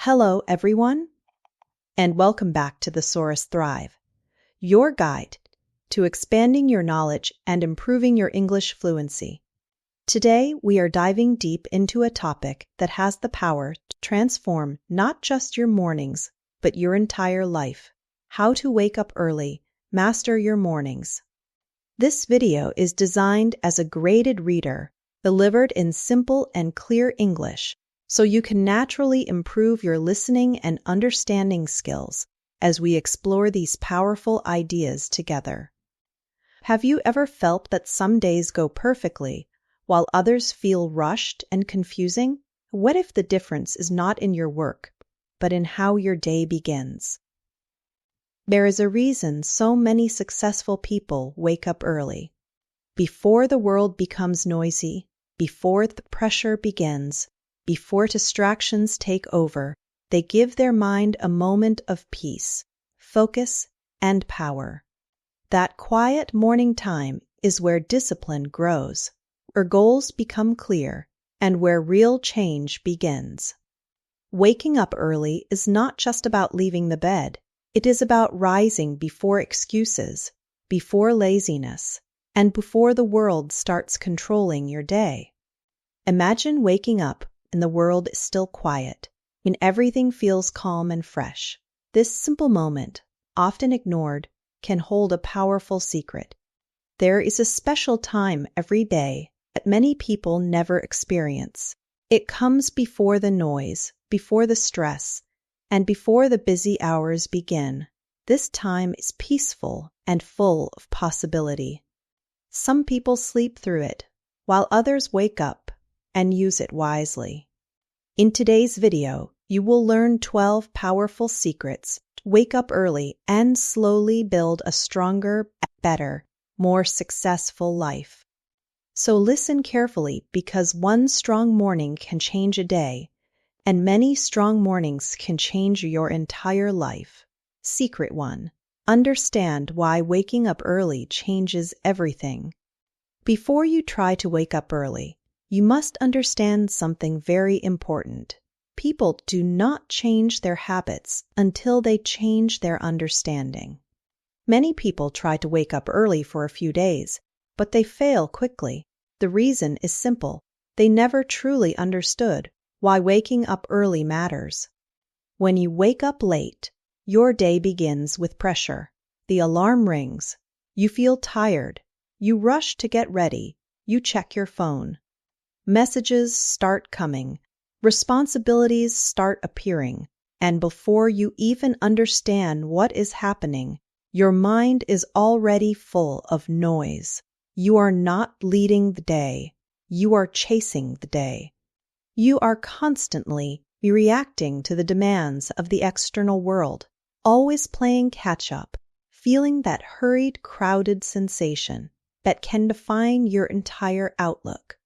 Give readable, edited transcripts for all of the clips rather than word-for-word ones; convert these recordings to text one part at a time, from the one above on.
Hello, everyone, and welcome back to Thesaurus Thrive, your guide to expanding your knowledge and improving your English fluency. Today, we are diving deep into a topic that has the power to transform not just your mornings, but your entire life: how to wake up early, master your mornings. This video is designed as a graded reader, delivered in simple and clear English, so you can naturally improve your listening and understanding skills as we explore these powerful ideas together. Have you ever felt that some days go perfectly, while others feel rushed and confusing? What if the difference is not in your work, but in how your day begins? There is a reason so many successful people wake up early. Before the world becomes noisy, before the pressure begins, before distractions take over, they give their mind a moment of peace, focus, and power. That quiet morning time is where discipline grows, where goals become clear, and where real change begins. Waking up early is not just about leaving the bed. It is about rising before excuses, before laziness, and before the world starts controlling your day. Imagine waking up and the world is still quiet, when everything feels calm and fresh. This simple moment, often ignored, can hold a powerful secret. There is a special time every day that many people never experience. It comes before the noise, before the stress, and before the busy hours begin. This time is peaceful and full of possibility. Some people sleep through it, while others wake up and use it wisely. In today's video, you will learn 12 powerful secrets to wake up early and slowly build a stronger, better, more successful life. So listen carefully, because one strong morning can change a day, and many strong mornings can change your entire life. Secret 1. Understand why waking up early changes everything. Before you try to wake up early, you must understand something very important. People do not change their habits until they change their understanding. Many people try to wake up early for a few days, but they fail quickly. The reason is simple: they never truly understood why waking up early matters. When you wake up late, your day begins with pressure. The alarm rings. You feel tired. You rush to get ready. You check your phone. Messages start coming. Responsibilities start appearing. And before you even understand what is happening, your mind is already full of noise. You are not leading the day. You are chasing the day. You are constantly reacting to the demands of the external world, always playing catch-up, feeling that hurried, crowded sensation that can define your entire outlook.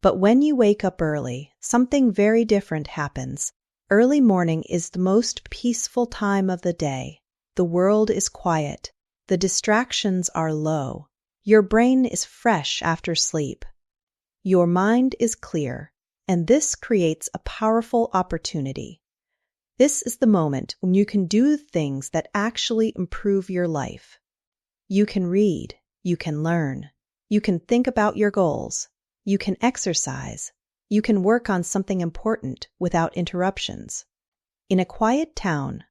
But when you wake up early, something very different happens. Early morning is the most peaceful time of the day. The world is quiet. The distractions are low. Your brain is fresh after sleep. Your mind is clear, and this creates a powerful opportunity. This is the moment when you can do things that actually improve your life. You can read, you can learn, you can think about your goals, you can exercise, you can work on something important without interruptions. In a quiet town,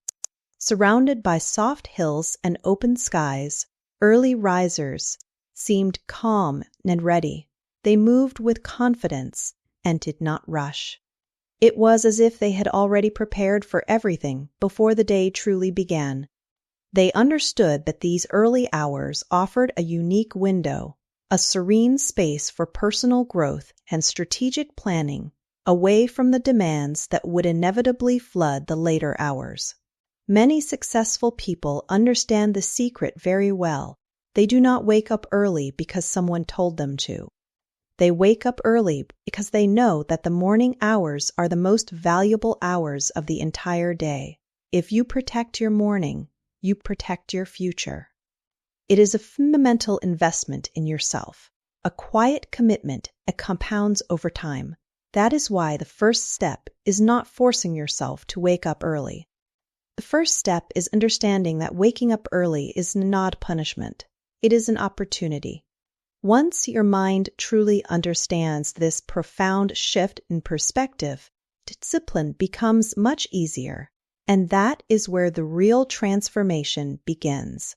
surrounded by soft hills and open skies, early risers seemed calm and ready. They moved with confidence and did not rush. It was as if they had already prepared for everything before the day truly began. They understood that these early hours offered a unique window, a serene space for personal growth and strategic planning, away from the demands that would inevitably flood the later hours. Many successful people understand the secret very well. They do not wake up early because someone told them to. They wake up early because they know that the morning hours are the most valuable hours of the entire day. If you protect your morning, you protect your future. It is a fundamental investment in yourself, a quiet commitment that compounds over time. That is why the first step is not forcing yourself to wake up early. The first step is understanding that waking up early is not punishment. It is an opportunity. Once your mind truly understands this profound shift in perspective, discipline becomes much easier, and that is where the real transformation begins.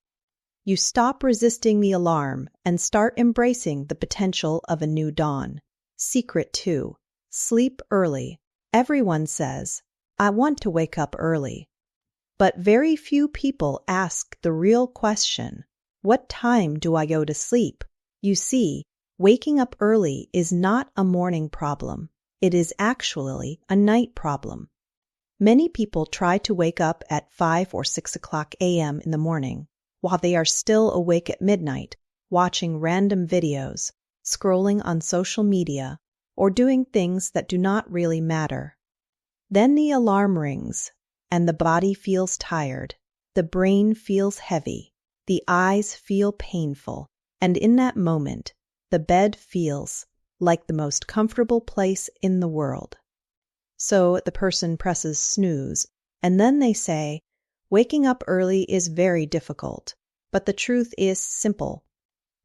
You stop resisting the alarm and start embracing the potential of a new dawn. Secret 2. Sleep early. Everyone says, "I want to wake up early." But very few people ask the real question, what time do I go to sleep? You see, waking up early is not a morning problem. It is actually a night problem. Many people try to wake up at 5 or 6 o'clock a.m. in the morning, while they are still awake at midnight, watching random videos, scrolling on social media, or doing things that do not really matter. Then the alarm rings, and the body feels tired, the brain feels heavy, the eyes feel painful, and in that moment, the bed feels like the most comfortable place in the world. So the person presses snooze, and then they say, "Waking up early is very difficult," but the truth is simple.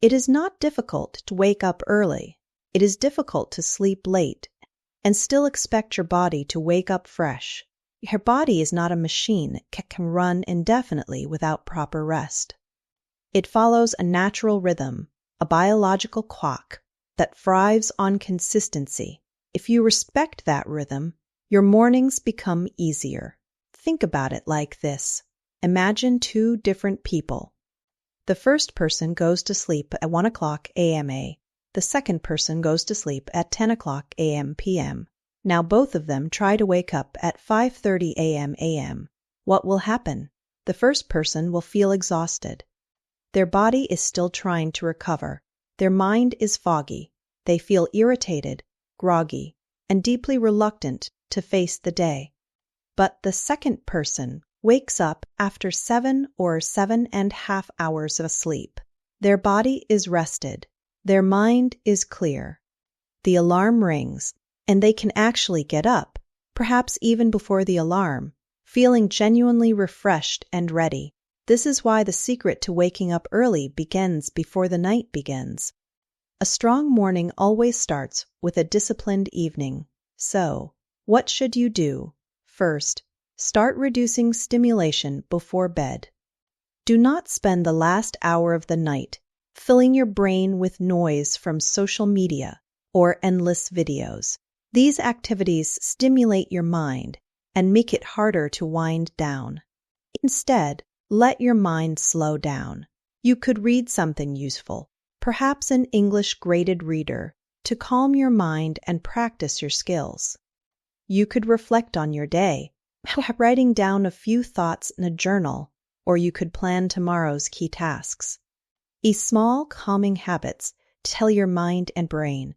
It is not difficult to wake up early. It is difficult to sleep late and still expect your body to wake up fresh. Your body is not a machine that can run indefinitely without proper rest. It follows a natural rhythm, a biological clock that thrives on consistency. If you respect that rhythm, your mornings become easier. Think about it like this. Imagine two different people. The first person goes to sleep at 1 o'clock a.m. The second person goes to sleep at 10 o'clock a.m. p.m. Now both of them try to wake up at 5:30 a.m. What will happen? The first person will feel exhausted. Their body is still trying to recover. Their mind is foggy. They feel irritated, groggy, and deeply reluctant to face the day. But the second person wakes up after 7 or 7.5 hours of sleep. Their body is rested. Their mind is clear. The alarm rings, and they can actually get up, perhaps even before the alarm, feeling genuinely refreshed and ready. This is why the secret to waking up early begins before the night begins. A strong morning always starts with a disciplined evening. So, what should you do? First, start reducing stimulation before bed. Do not spend the last hour of the night filling your brain with noise from social media or endless videos. These activities stimulate your mind and make it harder to wind down. Instead, let your mind slow down. You could read something useful, perhaps an English graded reader, to calm your mind and practice your skills. You could reflect on your day, writing down a few thoughts in a journal, or you could plan tomorrow's key tasks. These small, calming habits tell your mind and brain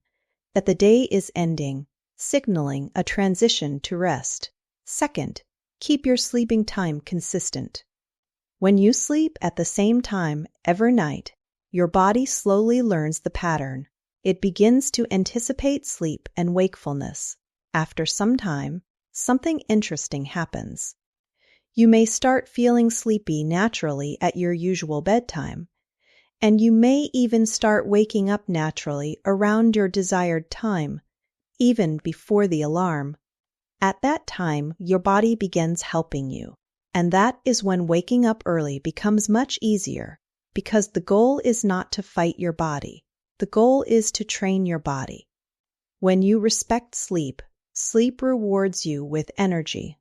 that the day is ending, signaling a transition to rest. Second, keep your sleeping time consistent. When you sleep at the same time every night, your body slowly learns the pattern. It begins to anticipate sleep and wakefulness. After some time, something interesting happens. You may start feeling sleepy naturally at your usual bedtime, and you may even start waking up naturally around your desired time, even before the alarm. At that time, your body begins helping you, and that is when waking up early becomes much easier, because the goal is not to fight your body. The goal is to train your body. When you respect sleep, sleep rewards you with energy.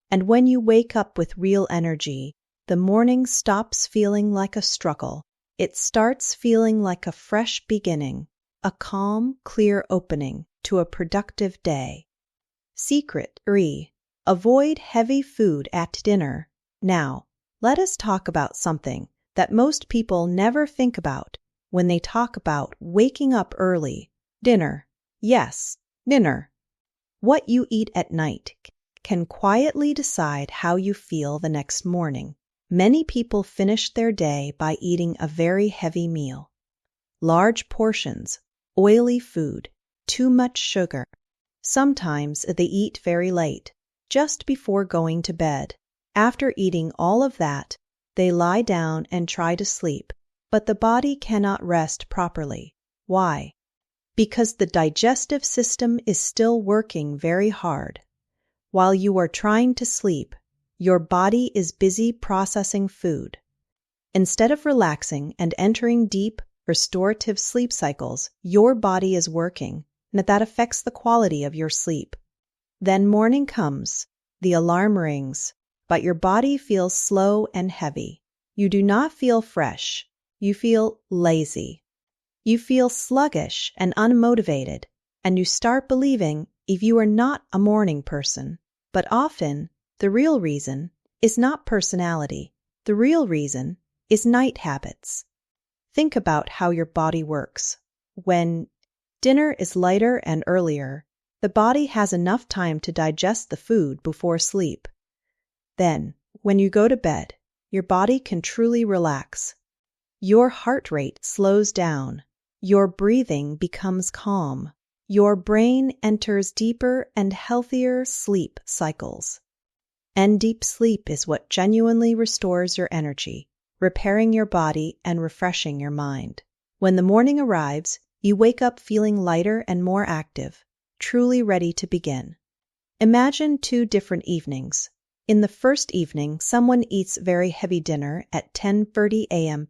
And when you wake up with real energy, the morning stops feeling like a struggle. It starts feeling like a fresh beginning, a calm, clear opening to a productive day. Secret 3. Avoid heavy food at dinner. Now, let us talk about something that most people never think about when they talk about waking up early. Dinner. Yes, dinner. What you eat at night can quietly decide how you feel the next morning. Many people finish their day by eating a very heavy meal. Large portions, oily food, too much sugar, Sometimes they eat very late, just before going to bed. After eating all of that, they lie down and try to sleep, but the body cannot rest properly. Why? Because the digestive system is still working very hard. While you are trying to sleep, your body is busy processing food. Instead of relaxing and entering deep, restorative sleep cycles, your body is working, and that affects the quality of your sleep. Then morning comes, the alarm rings, but your body feels slow and heavy. You do not feel fresh. You feel lazy. You feel sluggish and unmotivated, and you start believing if you are not a morning person. But often, the real reason is not personality. The real reason is night habits. Think about how your body works. When dinner is lighter and earlier, the body has enough time to digest the food before sleep. Then, when you go to bed, your body can truly relax. Your heart rate slows down. Your breathing becomes calm. Your brain enters deeper and healthier sleep cycles. And deep sleep is what genuinely restores your energy, repairing your body and refreshing your mind. When the morning arrives, you wake up feeling lighter and more active, truly ready to begin. Imagine 2 different evenings. In the first evening, someone eats very heavy dinner at 10:30 a.m.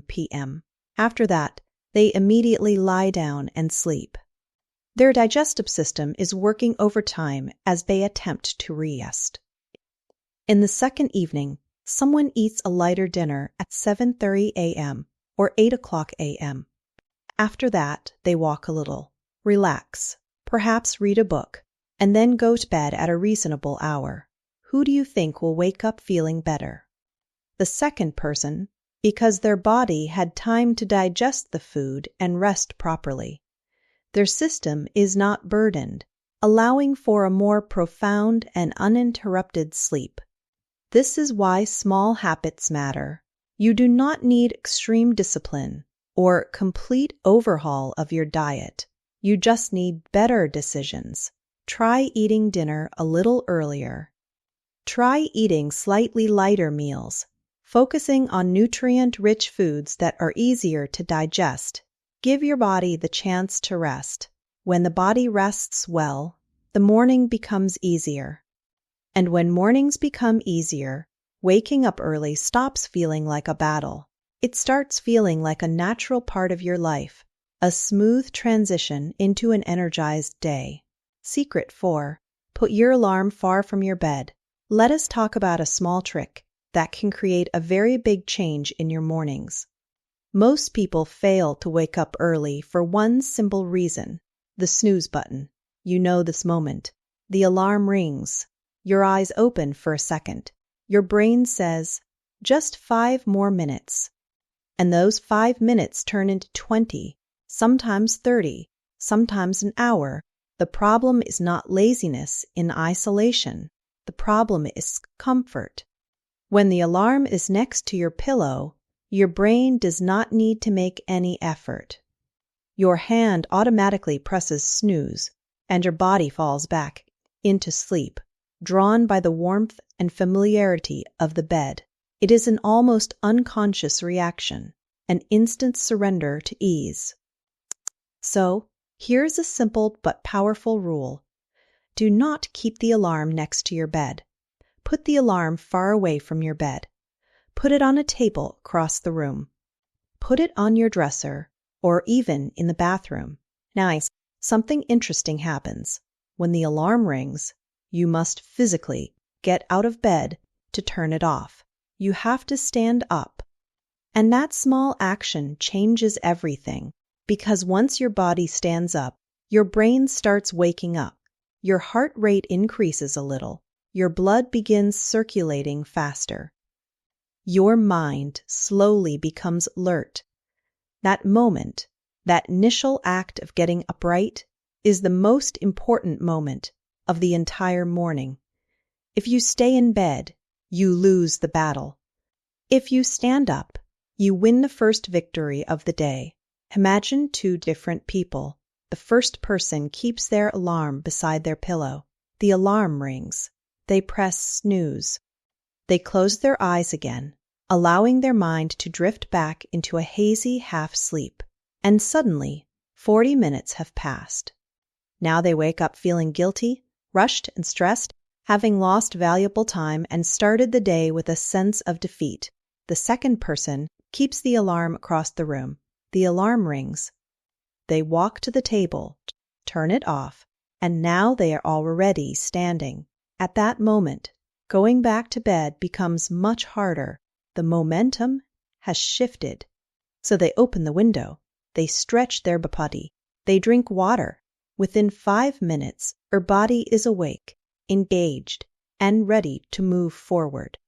p.m. After that, they immediately lie down and sleep. Their digestive system is working overtime as they attempt to rest. In the second evening, someone eats a lighter dinner at 7:30 a.m. or 8 o'clock a.m. After that, they walk a little, relax, perhaps read a book, and then go to bed at a reasonable hour. Who do you think will wake up feeling better? The second person, because their body had time to digest the food and rest properly. Their system is not burdened, allowing for a more profound and uninterrupted sleep. This is why small habits matter. You do not need extreme discipline or complete overhaul of your diet. You just need better decisions. Try eating dinner a little earlier. Try eating slightly lighter meals, focusing on nutrient-rich foods that are easier to digest. Give your body the chance to rest. When the body rests well, the morning becomes easier. And when mornings become easier, waking up early stops feeling like a battle. It starts feeling like a natural part of your life, a smooth transition into an energized day. Secret 4. Put your alarm far from your bed. Let us talk about a small trick that can create a very big change in your mornings. Most people fail to wake up early for one simple reason: the snooze button. You know this moment. The alarm rings. Your eyes open for a second. Your brain says, just 5 more minutes. And those 5 minutes turn into 20, sometimes 30, sometimes an hour. The problem is not laziness in isolation. The problem is comfort. When the alarm is next to your pillow, your brain does not need to make any effort. Your hand automatically presses snooze, and your body falls back into sleep, drawn by the warmth and familiarity of the bed. It is an almost unconscious reaction, an instant surrender to ease. So, here's a simple but powerful rule. Do not keep the alarm next to your bed. Put the alarm far away from your bed. Put it on a table across the room. Put it on your dresser, or even in the bathroom. Now, something interesting happens. When the alarm rings, you must physically get out of bed to turn it off. You have to stand up. And that small action changes everything, because once your body stands up, your brain starts waking up. Your heart rate increases a little. Your blood begins circulating faster. Your mind slowly becomes alert. That moment, that initial act of getting upright, is the most important moment of the entire morning. If you stay in bed, you lose the battle. If you stand up, you win the first victory of the day. Imagine 2 different people. the first person keeps their alarm beside their pillow. The alarm rings. They press snooze. They close their eyes again, allowing their mind to drift back into a hazy half-sleep. And suddenly, 40 minutes have passed. Now they wake up feeling guilty, rushed and stressed, having lost valuable time and started the day with a sense of defeat. The second person keeps the alarm across the room. The alarm rings. They walk to the table, turn it off, and now they are already standing. At that moment, going back to bed becomes much harder. The momentum has shifted. So they open the window. They stretch their body. They drink water. Within 5 minutes, her body is awake, engaged, and ready to move forward.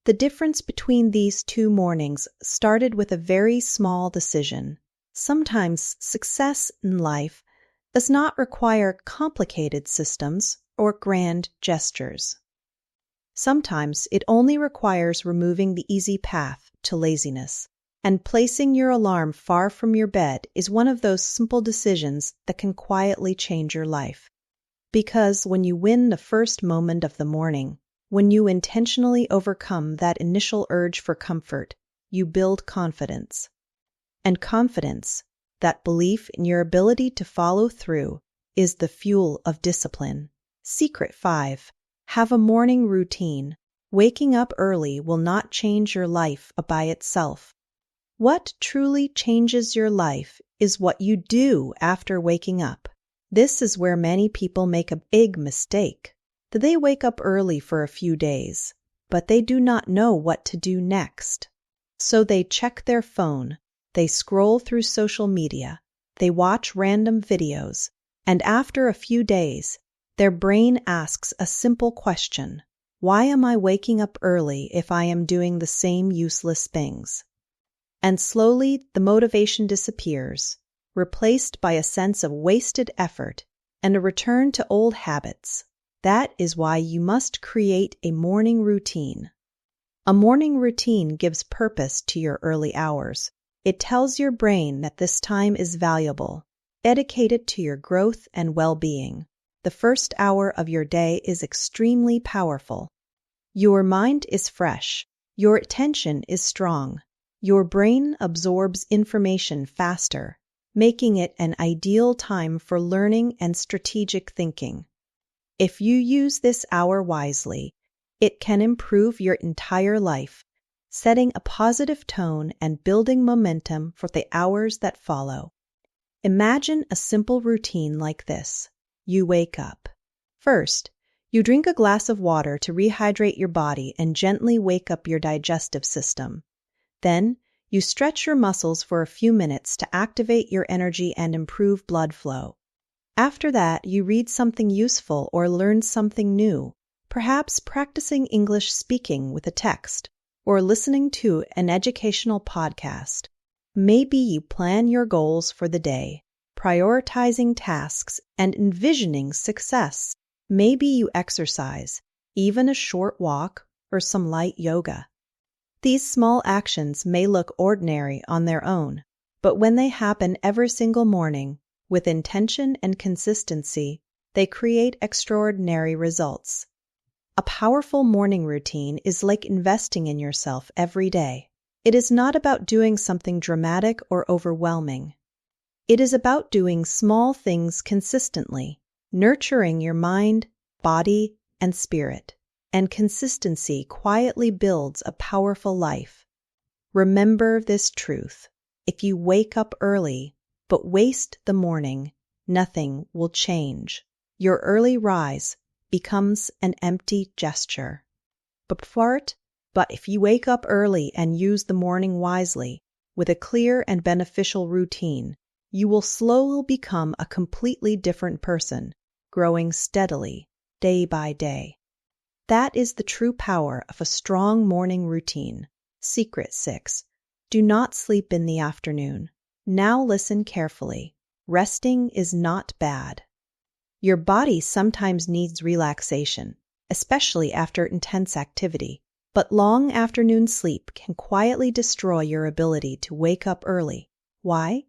The difference between these two mornings started with a very small decision. Sometimes success in life does not require complicated systems or grand gestures. Sometimes it only requires removing the easy path to laziness. And placing your alarm far from your bed is one of those simple decisions that can quietly change your life. Because when you win the first moment of the morning, when you intentionally overcome that initial urge for comfort, you build confidence. And confidence, that belief in your ability to follow through, is the fuel of discipline. Secret 5. Have a morning routine. Waking up early will not change your life by itself. What truly changes your life is what you do after waking up. This is where many people make a big mistake. They wake up early for a few days, but they do not know what to do next. So they check their phone, they scroll through social media, they watch random videos, and after a few days, their brain asks a simple question: why am I waking up early if I am doing the same useless things? And slowly the motivation disappears, replaced by a sense of wasted effort and a return to old habits. That is why you must create a morning routine. A morning routine gives purpose to your early hours. It tells your brain that this time is valuable. Dedicate it to your growth and well-being. The first hour of your day is extremely powerful. Your mind is fresh. Your attention is strong. Your brain absorbs information faster, making it an ideal time for learning and strategic thinking. If you use this hour wisely, it can improve your entire life, setting a positive tone and building momentum for the hours that follow. Imagine a simple routine like this. You wake up. First, you drink a glass of water to rehydrate your body and gently wake up your digestive system. Then, you stretch your muscles for a few minutes to activate your energy and improve blood flow. After that, you read something useful or learn something new, perhaps practicing English speaking with a text or listening to an educational podcast. Maybe you plan your goals for the day, prioritizing tasks and envisioning success. Maybe you exercise, even a short walk or some light yoga. These small actions may look ordinary on their own, but when they happen every single morning, with intention and consistency, they create extraordinary results. A powerful morning routine is like investing in yourself every day. It is not about doing something dramatic or overwhelming. It is about doing small things consistently, nurturing your mind, body, and spirit. And consistency quietly builds a powerful life. Remember this truth. If you wake up early, but waste the morning, nothing will change. Your early rise becomes an empty gesture. But if you wake up early and use the morning wisely, with a clear and beneficial routine, you will slowly become a completely different person, growing steadily, day by day. That is the true power of a strong morning routine. Secret 6. Do not sleep in the afternoon. Now listen carefully. Resting is not bad. Your body sometimes needs relaxation, especially after intense activity, but long afternoon sleep can quietly destroy your ability to wake up early. Why?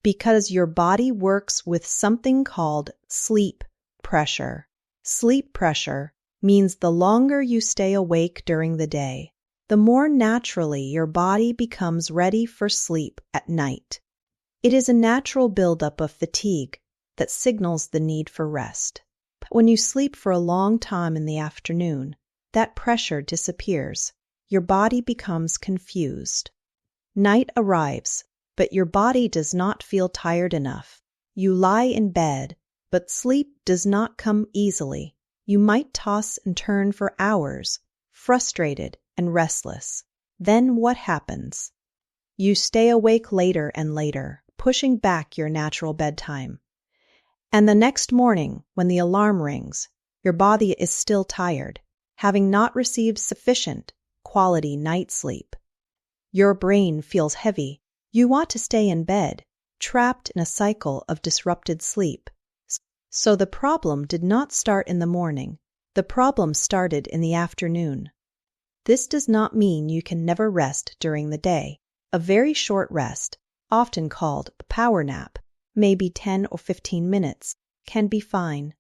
Because your body works with something called sleep pressure. Sleep pressure means the longer you stay awake during the day, the more naturally your body becomes ready for sleep at night. It is a natural buildup of fatigue that signals the need for rest. But when you sleep for a long time in the afternoon, that pressure disappears. Your body becomes confused. Night arrives, but your body does not feel tired enough. You lie in bed, but sleep does not come easily. You might toss and turn for hours, frustrated and restless. Then what happens? You stay awake later and later, pushing back your natural bedtime. And the next morning, when the alarm rings, your body is still tired, having not received sufficient quality night sleep. Your brain feels heavy. You want to stay in bed, trapped in a cycle of disrupted sleep. So the problem did not start in the morning. The problem started in the afternoon. This does not mean you can never rest during the day. A very short rest, often called a power nap, maybe 10 or 15 minutes, can be fine.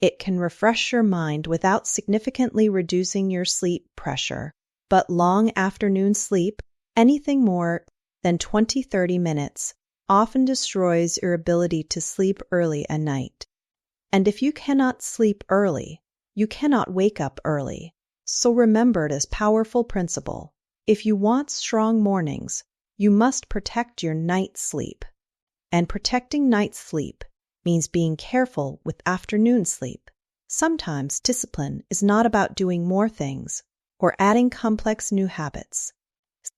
It can refresh your mind without significantly reducing your sleep pressure. But long afternoon sleep, anything more than 20-30 minutes, often destroys your ability to sleep early at night. And if you cannot sleep early, you cannot wake up early. So remember this powerful principle. If you want strong mornings, you must protect your night sleep. And protecting night sleep means being careful with afternoon sleep. Sometimes discipline is not about doing more things or adding complex new habits.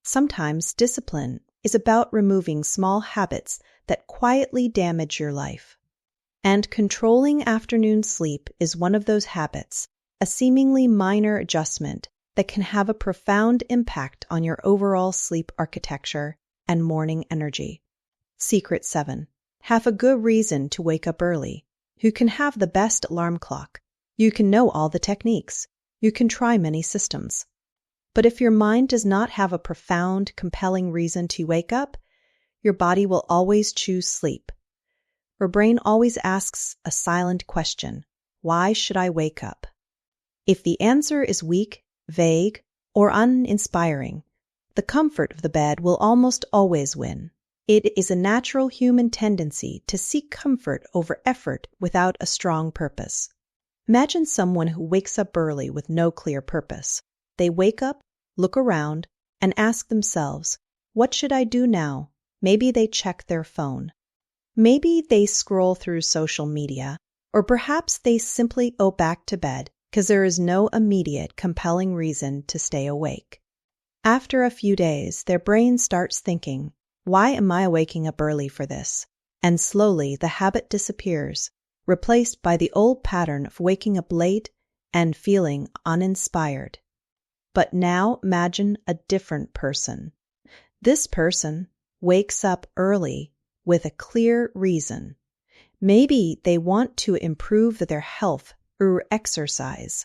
Sometimes discipline is about removing small habits that quietly damage your life. And controlling afternoon sleep is one of those habits, a seemingly minor adjustment that can have a profound impact on your overall sleep architecture and morning energy. Secret 7. Have a good reason to wake up early. You can have the best alarm clock. You can know all the techniques. You can try many systems. But if your mind does not have a profound, compelling reason to wake up, your body will always choose sleep. Your brain always asks a silent question: why should I wake up? If the answer is weak, vague, or uninspiring, the comfort of the bed will almost always win. It is a natural human tendency to seek comfort over effort without a strong purpose. Imagine someone who wakes up early with no clear purpose. They wake up, look around, and ask themselves, what should I do now? Maybe they check their phone. Maybe they scroll through social media, or perhaps they simply go back to bed because there is no immediate, compelling reason to stay awake. After a few days, their brain starts thinking, why am I waking up early for this? And slowly the habit disappears, replaced by the old pattern of waking up late and feeling uninspired. But now imagine a different person. This person wakes up early with a clear reason. Maybe they want to improve their health through exercise.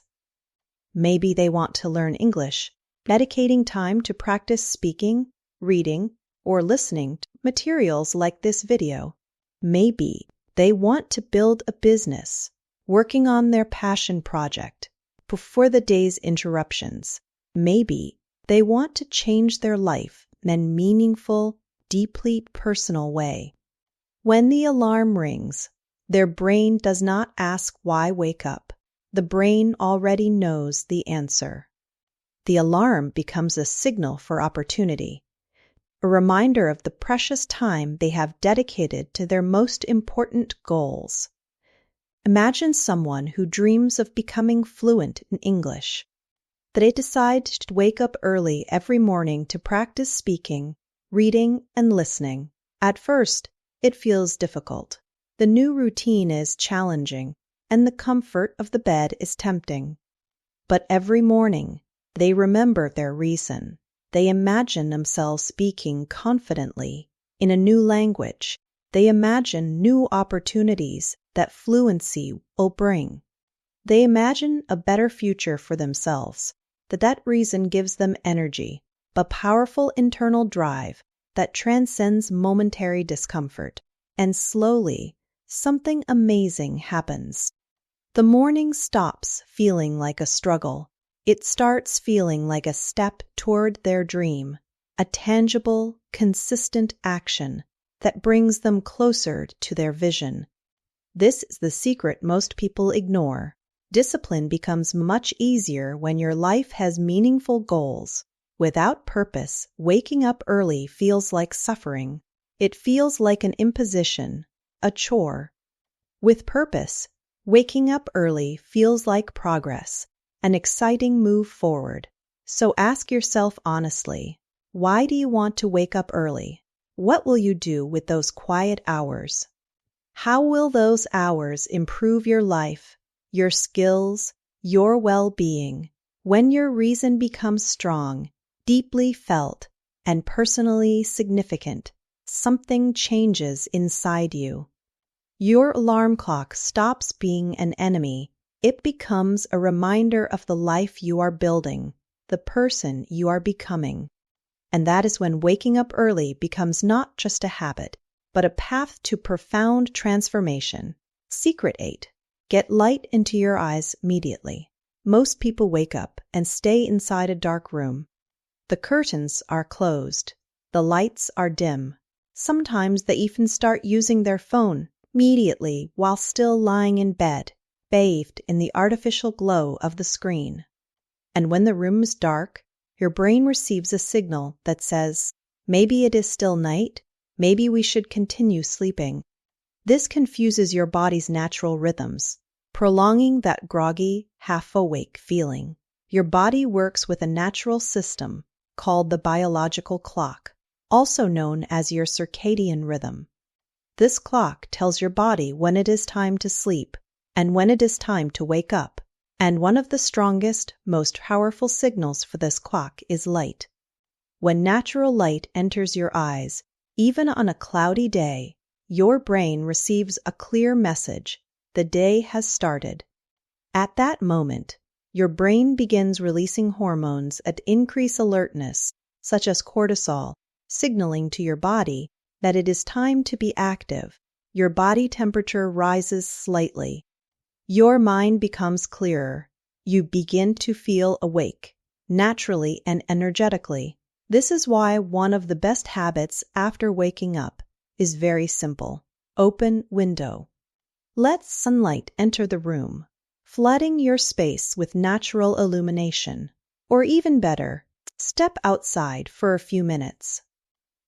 Maybe they want to learn English, dedicating time to practice speaking, reading, or listening to materials like this video. Maybe they want to build a business, working on their passion project before the day's interruptions. Maybe they want to change their life in a meaningful, deeply personal way. When the alarm rings, their brain does not ask why wake up. The brain already knows the answer. The alarm becomes a signal for opportunity, a reminder of the precious time they have dedicated to their most important goals. Imagine someone who dreams of becoming fluent in English. They decide to wake up early every morning to practice speaking, reading, and listening. At first, it feels difficult. The new routine is challenging, and the comfort of the bed is tempting. But every morning, they remember their reason. They imagine themselves speaking confidently in a new language. They imagine new opportunities that fluency will bring. They imagine a better future for themselves. That reason gives them energy, a powerful internal drive that transcends momentary discomfort. and slowly, something amazing happens. The morning stops feeling like a struggle. It starts feeling like a step toward their dream, a tangible, consistent action that brings them closer to their vision. This is the secret most people ignore. Discipline becomes much easier when your life has meaningful goals. Without purpose, waking up early feels like suffering. It feels like an imposition, a chore. With purpose, waking up early feels like progress, an exciting move forward. So ask yourself honestly, why do you want to wake up early? What will you do with those quiet hours? How will those hours improve your life, your skills, your well-being? When your reason becomes strong, deeply felt, and personally significant, something changes inside you. Your alarm clock stops being an enemy. It becomes a reminder of the life you are building, the person you are becoming. And that is when waking up early becomes not just a habit, but a path to profound transformation. Secret 8. Get light into your eyes immediately. Most people wake up and stay inside a dark room. The curtains are closed. The lights are dim. Sometimes they even start using their phone immediately while still lying in bed, bathed in the artificial glow of the screen. And when the room is dark, your brain receives a signal that says, maybe it is still night, maybe we should continue sleeping. This confuses your body's natural rhythms, prolonging that groggy, half-awake feeling. Your body works with a natural system called the biological clock, also known as your circadian rhythm. This clock tells your body when it is time to sleep and when it is time to wake up. And one of the strongest, most powerful signals for this clock is light. When natural light enters your eyes, even on a cloudy day, your brain receives a clear message: the day has started. At that moment, your brain begins releasing hormones that increase alertness, such as cortisol, signaling to your body that it is time to be active. Your body temperature rises slightly. Your mind becomes clearer. You begin to feel awake, naturally and energetically. This is why one of the best habits after waking up is very simple. Open window. Let sunlight enter the room, flooding your space with natural illumination. Or even better, step outside for a few minutes.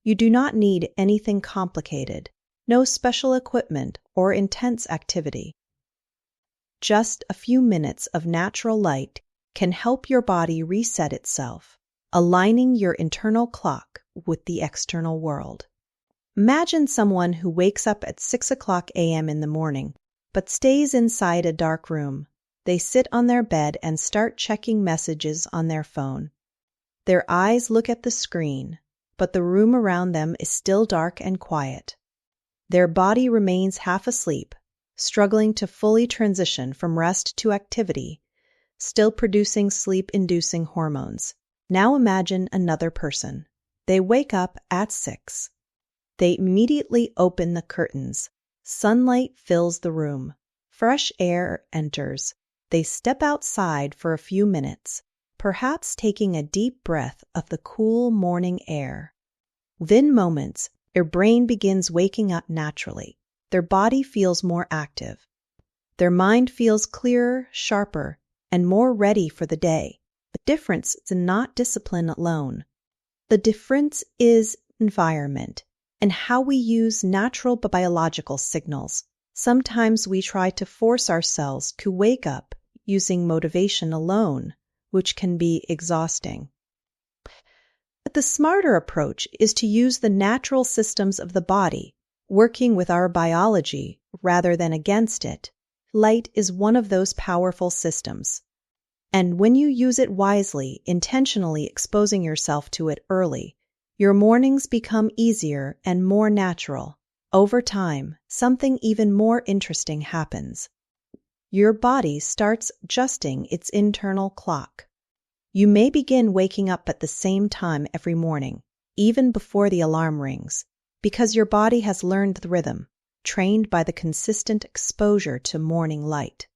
You do not need anything complicated, no special equipment or intense activity. Just a few minutes of natural light can help your body reset itself, aligning your internal clock with the external world. Imagine someone who wakes up at 6 o'clock a.m. in the morning, but stays inside a dark room. They sit on their bed and start checking messages on their phone. Their eyes look at the screen, but the room around them is still dark and quiet. Their body remains half asleep, struggling to fully transition from rest to activity, still producing sleep-inducing hormones. Now imagine another person. They wake up at 6. They immediately open the curtains. Sunlight fills the room. Fresh air enters. They step outside for a few minutes, perhaps taking a deep breath of the cool morning air. Within moments, their brain begins waking up naturally. Their body feels more active. Their mind feels clearer, sharper, and more ready for the day. The difference is not discipline alone. The difference is environment and how we use natural biological signals. Sometimes we try to force ourselves to wake up using motivation alone, which can be exhausting. But the smarter approach is to use the natural systems of the body, working with our biology rather than against it. Light is one of those powerful systems. And when you use it wisely, intentionally exposing yourself to it early, your mornings become easier and more natural. Over time, something even more interesting happens. Your body starts adjusting its internal clock. You may begin waking up at the same time every morning, even before the alarm rings, because your body has learned the rhythm. trained by the consistent exposure to morning light.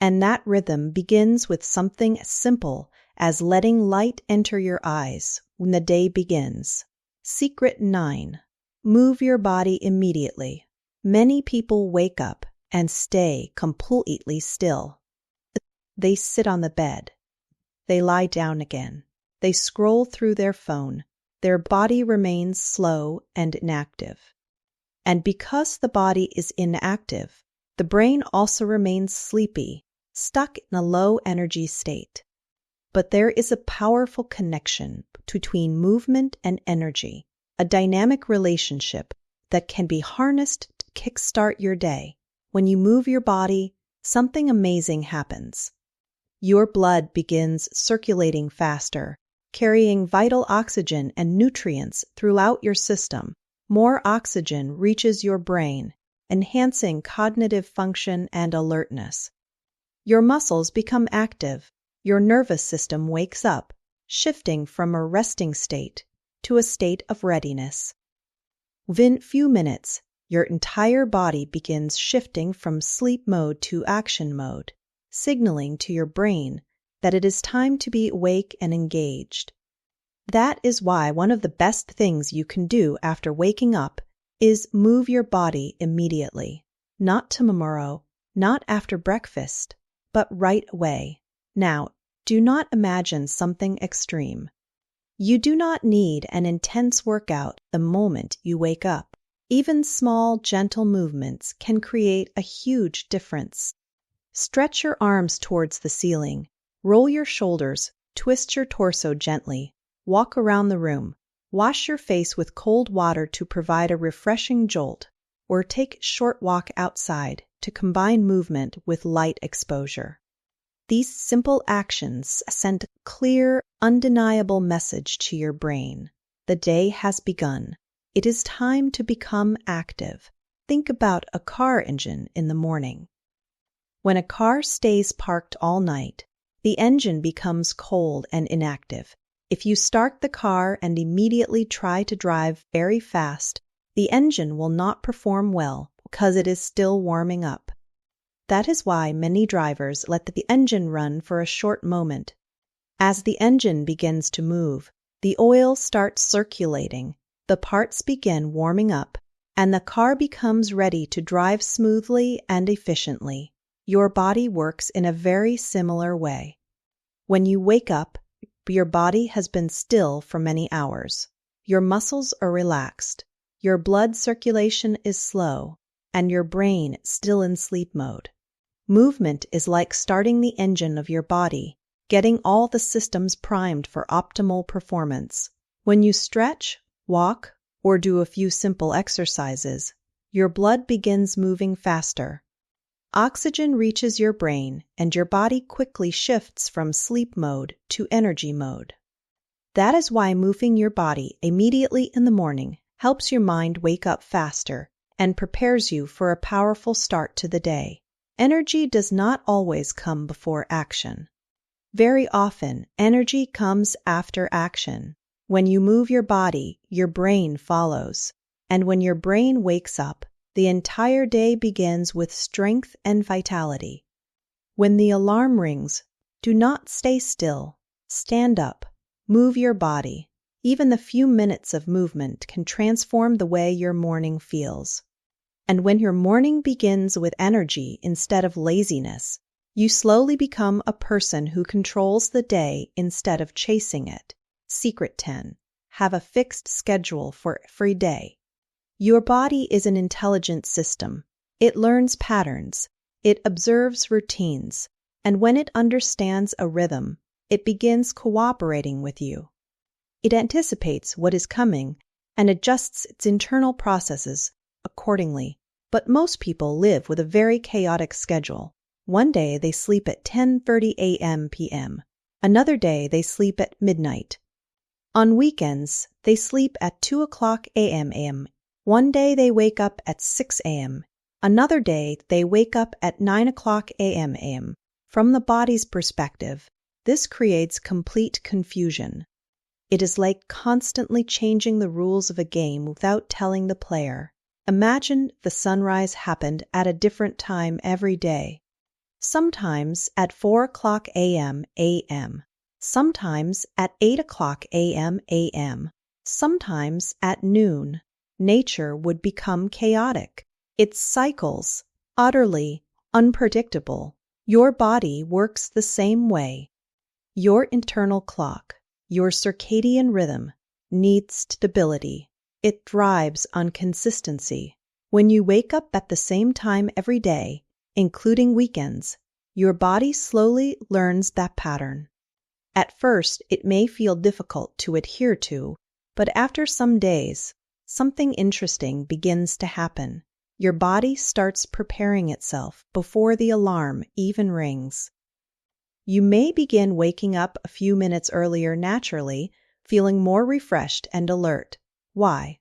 And that rhythm begins with something as simple as letting light enter your eyes when the day begins. Secret 9. Move your body immediately. Many people wake up and stay completely still. They sit on the bed. They lie down again. They scroll through their phone. Their body remains slow and inactive. And because the body is inactive, the brain also remains sleepy, stuck in a low-energy state. But there is a powerful connection between movement and energy, a dynamic relationship that can be harnessed to kickstart your day. When you move your body, something amazing happens. Your blood begins circulating faster, carrying vital oxygen and nutrients throughout your system. More oxygen reaches your brain, enhancing cognitive function and alertness. Your muscles become active. Your nervous system wakes up, shifting from a resting state to a state of readiness. Within few minutes, your entire body begins shifting from sleep mode to action mode, signaling to your brain that it is time to be awake and engaged. That is why one of the best things you can do after waking up is move your body immediately. Not tomorrow, not after breakfast, but right away. Now, do not imagine something extreme. You do not need an intense workout the moment you wake up. Even small, gentle movements can create a huge difference. Stretch your arms towards the ceiling. Roll your shoulders. Twist your torso gently. Walk around the room. Wash your face with cold water to provide a refreshing jolt, or take a short walk outside to combine movement with light exposure. These simple actions send a clear, undeniable message to your brain. The day has begun. It is time to become active. Think about a car engine in the morning. When a car stays parked all night, the engine becomes cold and inactive. If you start the car and immediately try to drive very fast, the engine will not perform well because it is still warming up. That is why many drivers let the engine run for a short moment. As the engine begins to move, the oil starts circulating, the parts begin warming up, and the car becomes ready to drive smoothly and efficiently. Your body works in a very similar way. When you wake up, your body has been still for many hours. Your muscles are relaxed, your blood circulation is slow, and your brain still in sleep mode. Movement is like starting the engine of your body, getting all the systems primed for optimal performance. When you stretch, walk, or do a few simple exercises, your blood begins moving faster. Oxygen reaches your brain, and your body quickly shifts from sleep mode to energy mode. That is why moving your body immediately in the morning helps your mind wake up faster and prepares you for a powerful start to the day. Energy does not always come before action. Very often, energy comes after action. When you move your body, your brain follows. And when your brain wakes up, the entire day begins with strength and vitality. When the alarm rings, do not stay still. Stand up. Move your body. Even the few minutes of movement can transform the way your morning feels. And when your morning begins with energy instead of laziness, you slowly become a person who controls the day instead of chasing it. Secret 10. Have a fixed schedule for every day. Your body is an intelligent system. It learns patterns. It observes routines. And when it understands a rhythm, it begins cooperating with you. It anticipates what is coming and adjusts its internal processes accordingly. But most people live with a very chaotic schedule. One day they sleep at 10:30 a.m. p.m. Another day they sleep at midnight. On weekends, they sleep at 2 o'clock a.m. One day they wake up at 6 a.m. Another day they wake up at 9 o'clock a.m. From the body's perspective, this creates complete confusion. It is like constantly changing the rules of a game without telling the player. Imagine the sunrise happened at a different time every day. Sometimes at 4:00 a.m., sometimes at 8:00 a.m., sometimes at noon. Nature would become chaotic. Its cycles, utterly unpredictable. Your body works the same way. Your internal clock, your circadian rhythm, needs stability. It thrives on consistency. When you wake up at the same time every day, including weekends, your body slowly learns that pattern. At first, it may feel difficult to adhere to, but after some days, something interesting begins to happen. Your body starts preparing itself before the alarm even rings. You may begin waking up a few minutes earlier naturally, feeling more refreshed and alert. Why?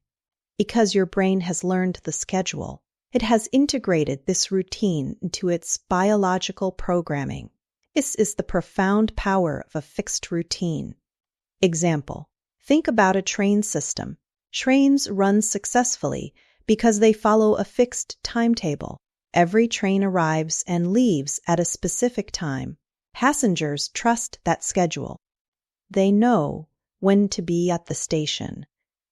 Because your brain has learned the schedule. It has integrated this routine into its biological programming. This is the profound power of a fixed routine. Example: think about a train system. Trains run successfully because they follow a fixed timetable. Every train arrives and leaves at a specific time. Passengers trust that schedule. They know when to be at the station,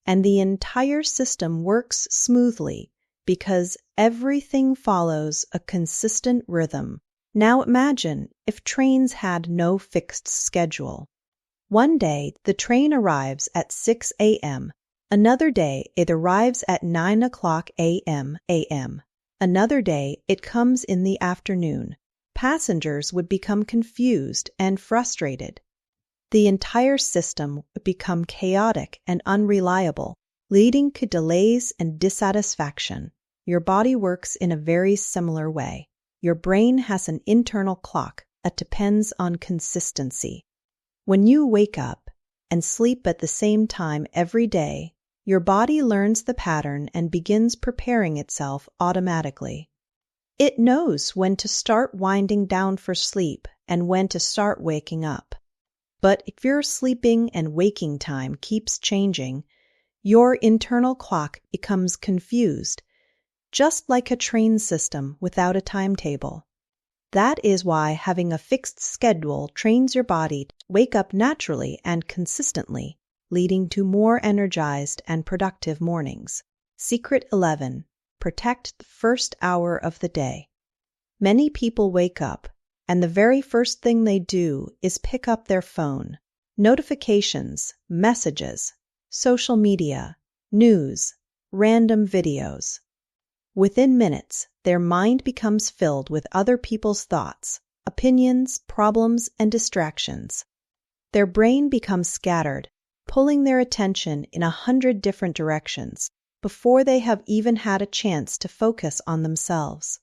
and the entire system works smoothly because everything follows a consistent rhythm. Now imagine if trains had no fixed schedule. One day the train arrives at 6 a.m. Another day it arrives at 9:00 a.m. Another day it comes in the afternoon. Passengers would become confused and frustrated. The entire system would become chaotic and unreliable, leading to delays and dissatisfaction. Your body works in a very similar way. Your brain has an internal clock that depends on consistency. When you wake up and sleep at the same time every day, your body learns the pattern and begins preparing itself automatically. It knows when to start winding down for sleep and when to start waking up. But if your sleeping and waking time keeps changing, your internal clock becomes confused, just like a train system without a timetable. That is why having a fixed schedule trains your body to wake up naturally and consistently, leading to more energized and productive mornings. Secret 11. Protect the first hour of the day. Many people wake up, and the very first thing they do is pick up their phone. Notifications, messages, social media, news, random videos. Within minutes, their mind becomes filled with other people's thoughts, opinions, problems, and distractions. Their brain becomes scattered, pulling their attention in 100 different directions before they have even had a chance to focus on themselves.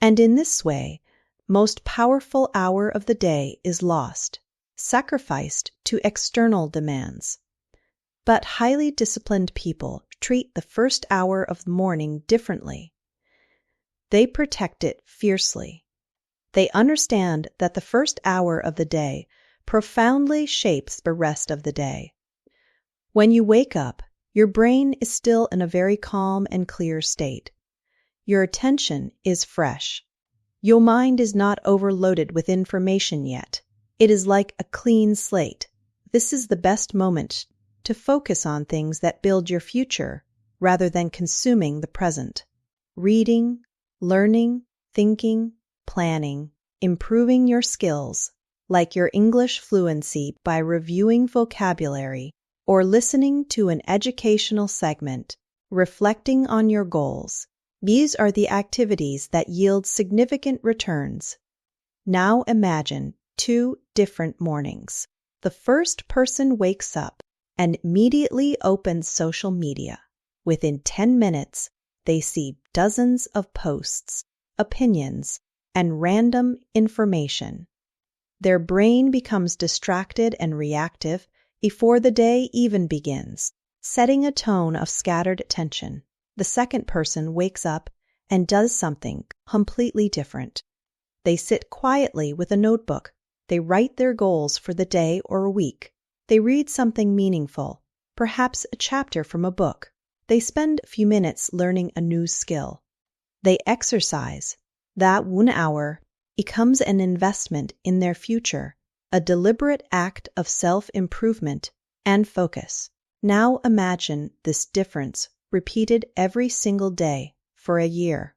And in this way, most powerful hour of the day is lost, sacrificed to external demands. But highly disciplined people treat the first hour of the morning differently. They protect it fiercely. They understand that the first hour of the day profoundly shapes the rest of the day. When you wake up, your brain is still in a very calm and clear state. Your attention is fresh. Your mind is not overloaded with information yet. It is like a clean slate. This is the best moment to focus on things that build your future rather than consuming the present. Reading, learning, thinking, planning, improving your skills, like your English fluency by reviewing vocabulary or listening to an educational segment, reflecting on your goals. These are the activities that yield significant returns. Now imagine 2 different mornings. The first person wakes up and immediately opens social media. Within 10 minutes, they see dozens of posts, opinions, and random information. Their brain becomes distracted and reactive before the day even begins, setting a tone of scattered attention. The second person wakes up and does something completely different. They sit quietly with a notebook. They write their goals for the day or week. They read something meaningful, perhaps a chapter from a book. They spend a few minutes learning a new skill. They exercise. That 1 hour becomes an investment in their future, a deliberate act of self-improvement and focus. Now imagine this difference repeated every single day for a year.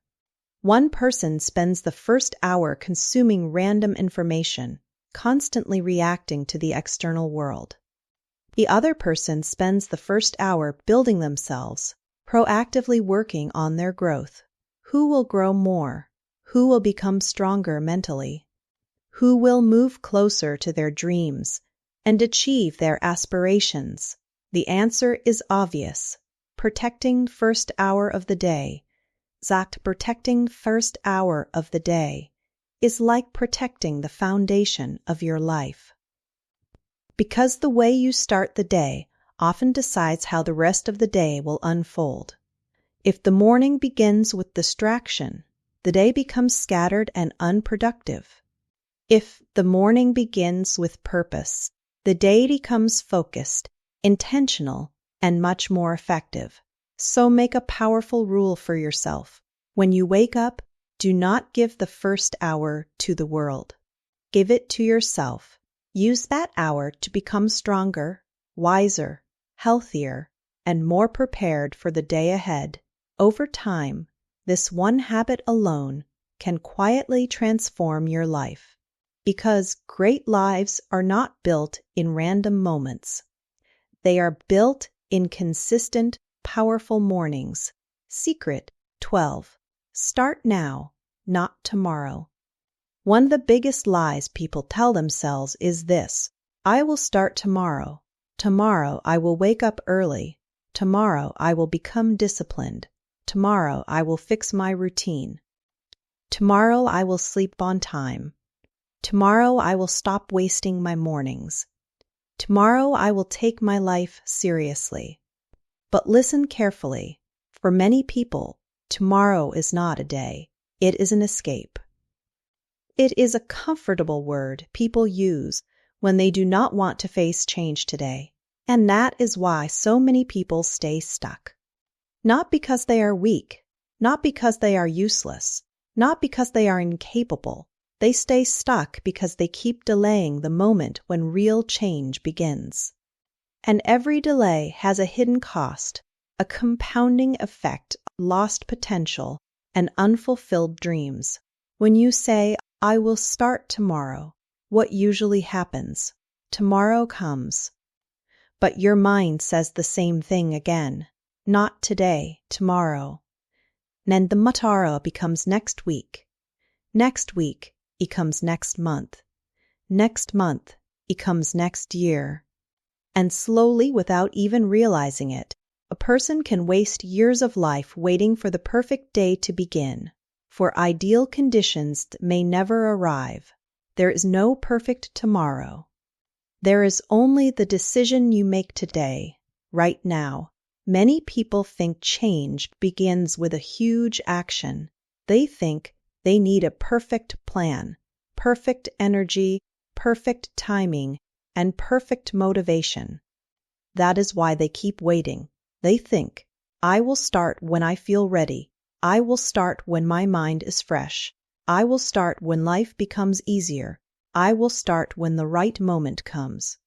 One person spends the first hour consuming random information, constantly reacting to the external world. The other person spends the first hour building themselves, proactively working on their growth. Who will grow more? Who will become stronger mentally? Who will move closer to their dreams and achieve their aspirations? The answer is obvious. Protecting first hour of the day. Protecting first hour of the day is like protecting the foundation of your life. Because the way you start the day often decides how the rest of the day will unfold. If the morning begins with distraction, the day becomes scattered and unproductive. If the morning begins with purpose, the day becomes focused, intentional, and much more effective. So make a powerful rule for yourself. When you wake up, do not give the first hour to the world. Give it to yourself. Use that hour to become stronger, wiser, healthier, and more prepared for the day ahead. Over time, this one habit alone can quietly transform your life. Because great lives are not built in random moments. They are built in consistent, powerful mornings. Secret 12. Start now, not tomorrow. One of the biggest lies people tell themselves is this: I will start tomorrow. Tomorrow I will wake up early. Tomorrow I will become disciplined. Tomorrow I will fix my routine. Tomorrow I will sleep on time. Tomorrow I will stop wasting my mornings. Tomorrow I will take my life seriously. But listen carefully. For many people, tomorrow is not a day. It is an escape. It is a comfortable word people use when they do not want to face change today. And that is why so many people stay stuck. Not because they are weak, not because they are useless, not because they are incapable. They stay stuck because they keep delaying the moment when real change begins. And every delay has a hidden cost, a compounding effect, lost potential, and unfulfilled dreams. When you say, I will start tomorrow, what usually happens? Tomorrow comes. But your mind says the same thing again. Not today, tomorrow. Then the tomorrow becomes next week. Next week becomes next month. Next month becomes next year. And slowly, without even realizing it, a person can waste years of life waiting for the perfect day to begin. For ideal conditions may never arrive. There is no perfect tomorrow. There is only the decision you make today, right now. Many people think change begins with a huge action. They think they need a perfect plan, perfect energy, perfect timing, and perfect motivation. That is why they keep waiting. They think, I will start when I feel ready. I will start when my mind is fresh. I will start when life becomes easier. I will start when the right moment comes.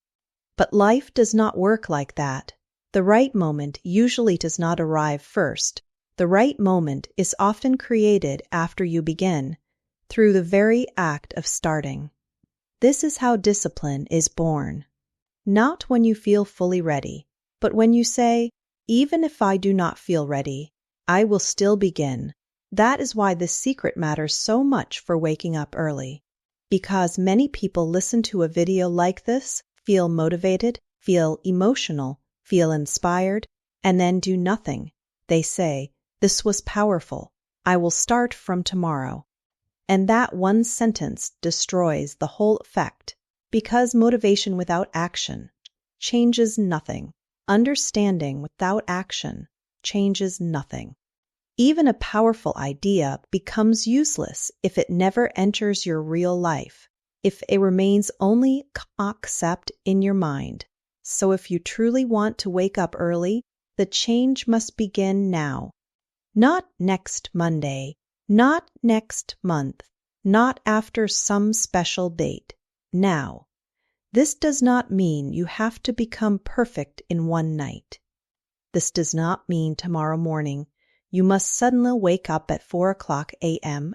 But life does not work like that. The right moment usually does not arrive first. The right moment is often created after you begin, through the very act of starting. This is how discipline is born. Not when you feel fully ready, but when you say, even if I do not feel ready, I will still begin. That is why this secret matters so much for waking up early. Because many people listen to a video like this, feel motivated, feel emotional, feel inspired, and then do nothing. They say, this was powerful. I will start from tomorrow. And that one sentence destroys the whole effect, because motivation without action changes nothing. Understanding without action changes nothing. Even a powerful idea becomes useless if it never enters your real life, if it remains only concept in your mind. So if you truly want to wake up early, The change must begin now. Not next Monday, not next month, not after some special date. Now. This does not mean you have to become perfect in one night. This does not mean tomorrow morning you must suddenly wake up at 4 o'clock a.m.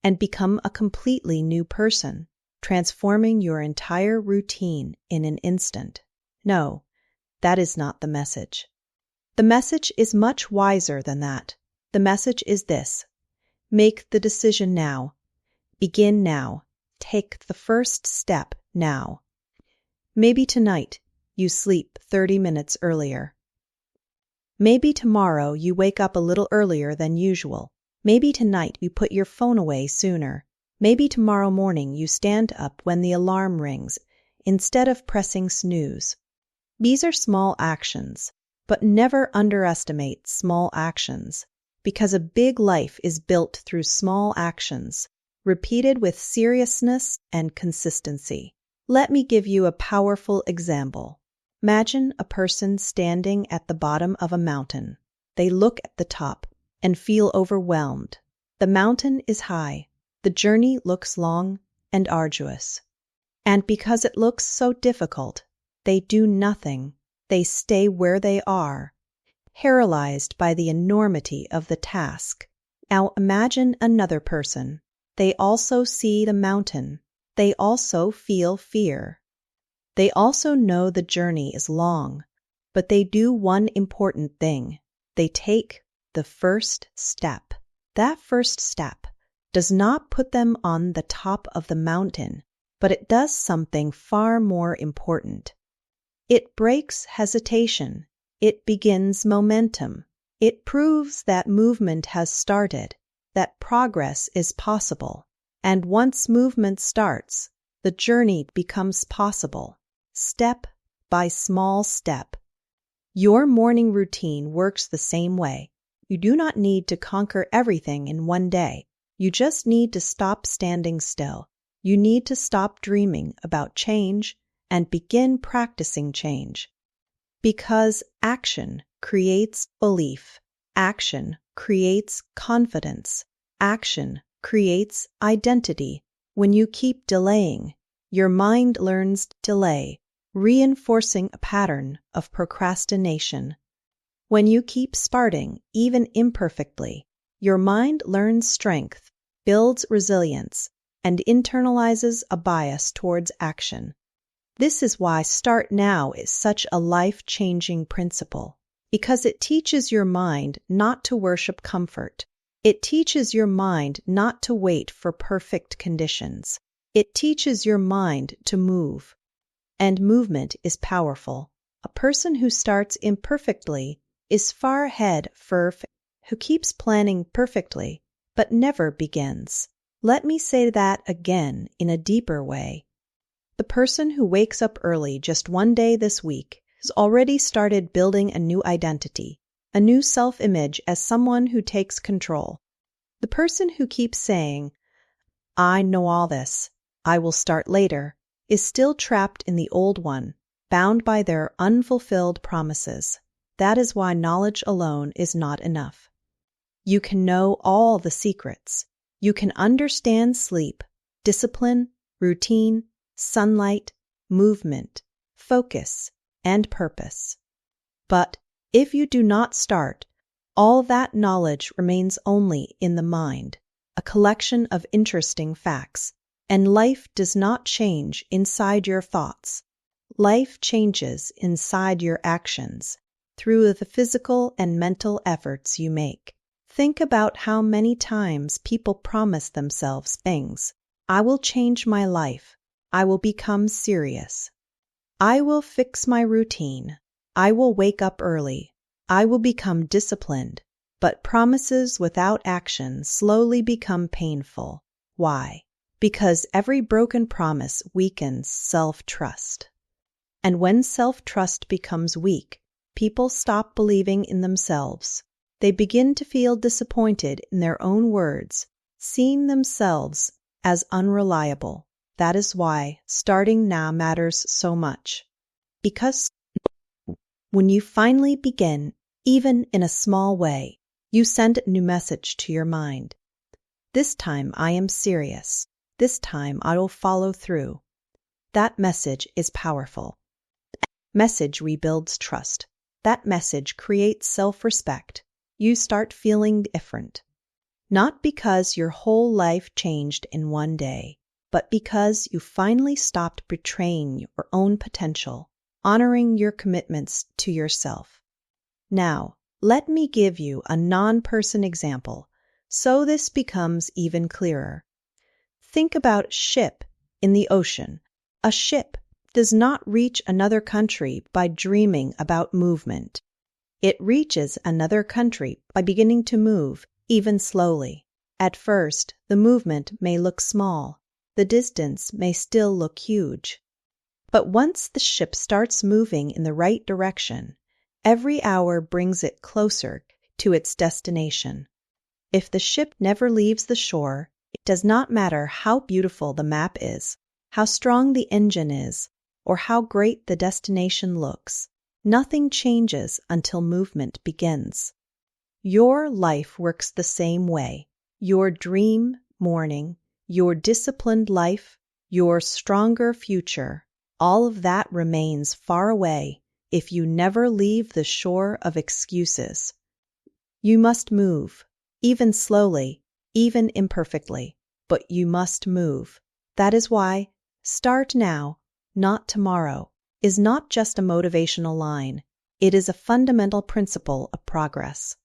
and become a completely new person, transforming your entire routine in an instant. No, that is not the message. The message is much wiser than that. The message is this: make the decision now. Begin now. Take the first step now. Maybe tonight you sleep 30 minutes earlier. Maybe tomorrow you wake up a little earlier than usual. Maybe tonight you put your phone away sooner. Maybe tomorrow morning you stand up when the alarm rings instead of pressing snooze. These are small actions, but never underestimate small actions, because a big life is built through small actions, repeated with seriousness and consistency. Let me give you a powerful example. Imagine a person standing at the bottom of a mountain. They look at the top and feel overwhelmed. The mountain is high. The journey looks long and arduous. And because it looks so difficult, they do nothing. They stay where they are, paralyzed by the enormity of the task. Now imagine another person. They also see the mountain. They also feel fear. They also know the journey is long, but they do one important thing. They take the first step. That first step does not put them on the top of the mountain, but it does something far more important. It breaks hesitation. It begins momentum. It proves that movement has started, that progress is possible. And once movement starts, the journey becomes possible, step by small step. Your morning routine works the same way. You do not need to conquer everything in one day. You just need to stop standing still. You need to stop dreaming about change and begin practicing change. Because action creates belief. Action creates confidence. Action creates identity. When you keep delaying, your mind learns delay, reinforcing a pattern of procrastination. When you keep starting, even imperfectly, your mind learns strength, builds resilience, and internalizes a bias towards action. This is why Start Now is such a life-changing principle, because it teaches your mind not to worship comfort. It teaches your mind not to wait for perfect conditions. It teaches your mind to move. And movement is powerful. A person who starts imperfectly is far ahead of who keeps planning perfectly but never begins. Let me say that again in a deeper way. The person who wakes up early just one day this week has already started building a new identity, a new self-image as someone who takes control. The person who keeps saying, "I know all this, I will start later," is still trapped in the old one, bound by their unfulfilled promises. That is why knowledge alone is not enough. You can know all the secrets. You can understand sleep, discipline, routine, sunlight, movement, focus, and purpose. But if you do not start, all that knowledge remains only in the mind, a collection of interesting facts, and life does not change inside your thoughts. Life changes inside your actions, through the physical and mental efforts you make. Think about how many times people promise themselves things. I will change my life. I will become serious. I will fix my routine. I will wake up early. I will become disciplined. But promises without action slowly become painful. Why? Because every broken promise weakens self-trust. And when self-trust becomes weak, people stop believing in themselves. They begin to feel disappointed in their own words, seeing themselves as unreliable. That is why starting now matters so much. Because When you finally begin, even in a small way, you send a new message to your mind. This time I am serious. This time I will follow through. That message is powerful. Message rebuilds trust. That message creates self-respect. You start feeling different. Not because your whole life changed in one day, but because you finally stopped betraying your own potential, honoring your commitments to yourself. Now, let me give you a non-person example, so this becomes even clearer. Think about a ship in the ocean. A ship does not reach another country by dreaming about movement. It reaches another country by beginning to move, even slowly. At first, the movement may look small. The distance may still look huge. But once the ship starts moving in the right direction, every hour brings it closer to its destination. If the ship never leaves the shore, it does not matter how beautiful the map is, how strong the engine is, or how great the destination looks. Nothing changes until movement begins. Your life works the same way. Your dream morning, your disciplined life, your stronger future, all of that remains far away if you never leave the shore of excuses. You must move, even slowly, even imperfectly, but you must move. That is why start now, not tomorrow, is not just a motivational line. It is a fundamental principle of progress.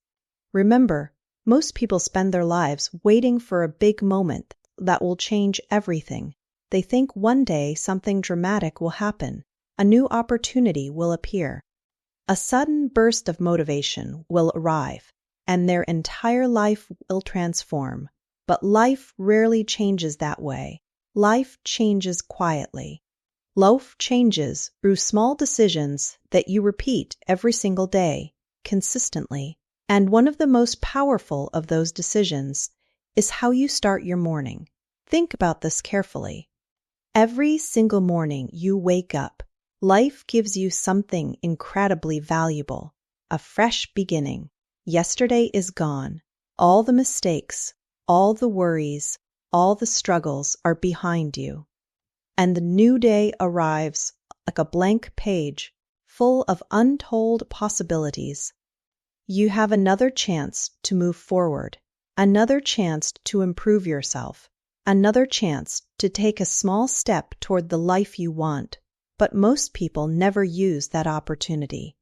Remember, most people spend their lives waiting for a big moment that will change everything. They think one day something dramatic will happen, a new opportunity will appear. A sudden burst of motivation will arrive, and their entire life will transform. But life rarely changes that way. Life changes quietly. Life changes through small decisions that you repeat every single day, consistently. And one of the most powerful of those decisions is how you start your morning. Think about this carefully. Every single morning you wake up, life gives you something incredibly valuable, a fresh beginning. Yesterday is gone. All the mistakes, all the worries, all the struggles are behind you. And the new day arrives like a blank page, full of untold possibilities. You have another chance to move forward, another chance to improve yourself, another chance to take a small step toward the life you want. But most people never use that opportunity.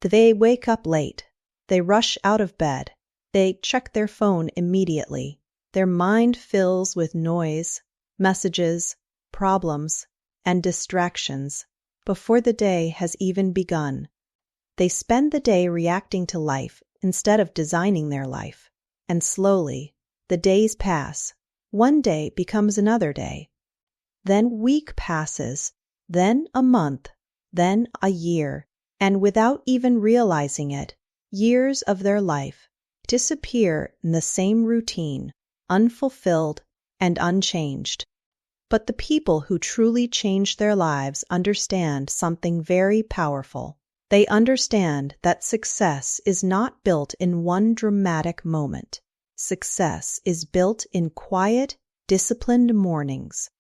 They wake up late. They rush out of bed. They check their phone immediately. Their mind fills with noise, messages, problems, and distractions before the day has even begun. They spend the day reacting to life instead of designing their life. And slowly, the days pass. One day becomes another day. Then a week passes, then a month, then a year. And without even realizing it, years of their life disappear in the same routine, unfulfilled and unchanged. But the people who truly change their lives understand something very powerful. They understand that success is not built in one dramatic moment. Success is built in quiet, disciplined mornings.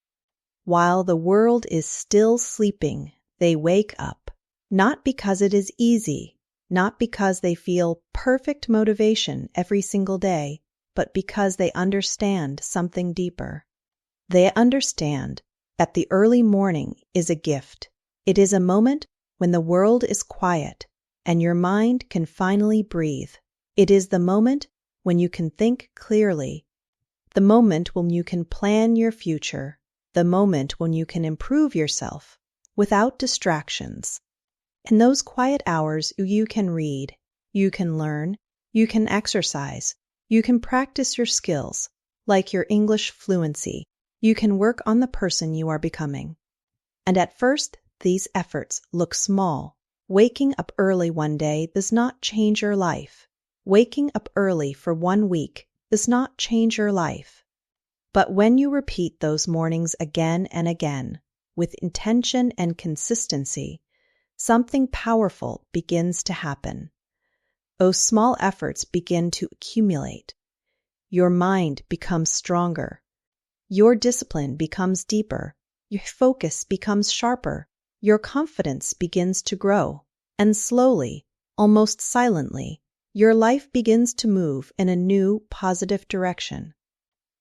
While the world is still sleeping, they wake up, not because it is easy, not because they feel perfect motivation every single day, but because they understand something deeper. They understand that the early morning is a gift. It is a moment when the world is quiet and your mind can finally breathe. It is the moment when you can think clearly, the moment when you can plan your future, the moment when you can improve yourself without distractions. In those quiet hours, you can read, you can learn, you can exercise, you can practice your skills, like your English fluency. You can work on the person you are becoming. And at first, these efforts look small. Waking up early one day does not change your life. Waking up early for 1 week does not change your life. But when you repeat those mornings again and again, with intention and consistency, something powerful begins to happen. Those small efforts begin to accumulate. Your mind becomes stronger. Your discipline becomes deeper. Your focus becomes sharper. Your confidence begins to grow. And slowly, almost silently, your life begins to move in a new, positive direction.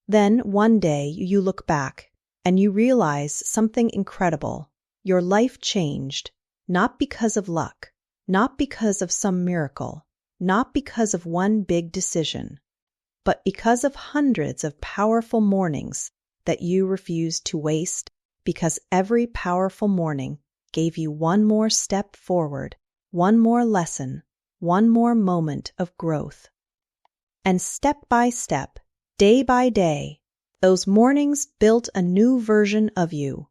Then, one day, you look back and you realize something incredible. Your life changed, not because of luck, not because of some miracle, not because of one big decision, but because of hundreds of powerful mornings that you refused to waste, because every powerful morning gave you one more step forward, one more lesson, one more moment of growth. And step by step, day by day, those mornings built a new version of you.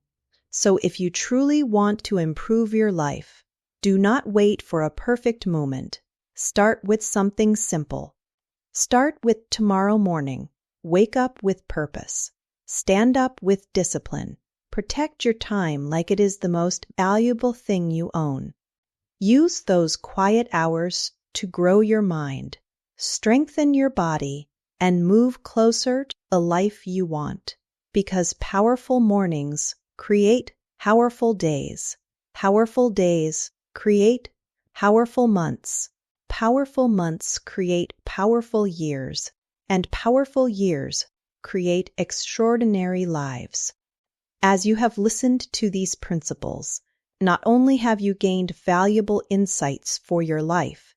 So if you truly want to improve your life, do not wait for a perfect moment. Start with something simple. Start with tomorrow morning. Wake up with purpose. Stand up with discipline. Protect your time like it is the most valuable thing you own. Use those quiet hours to grow your mind, strengthen your body, and move closer to the life you want. Because powerful mornings create powerful days. Powerful days create powerful months. Powerful months create powerful years. And powerful years create extraordinary lives. As you have listened to these principles, not only have you gained valuable insights for your life,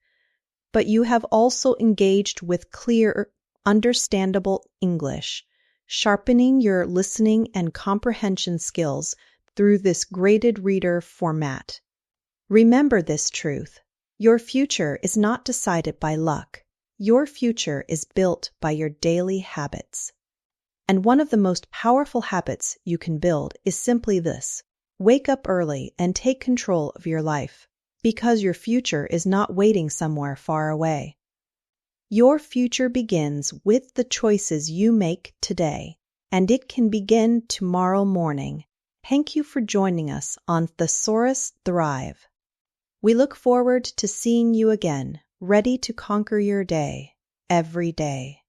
but you have also engaged with clear, understandable English, sharpening your listening and comprehension skills through this graded reader format. Remember this truth. Your future is not decided by luck. Your future is built by your daily habits. And one of the most powerful habits you can build is simply this: wake up early and take control of your life, because your future is not waiting somewhere far away. Your future begins with the choices you make today, and it can begin tomorrow morning. Thank you for joining us on Thesaurus Thrive. We look forward to seeing you again, ready to conquer your day, every day.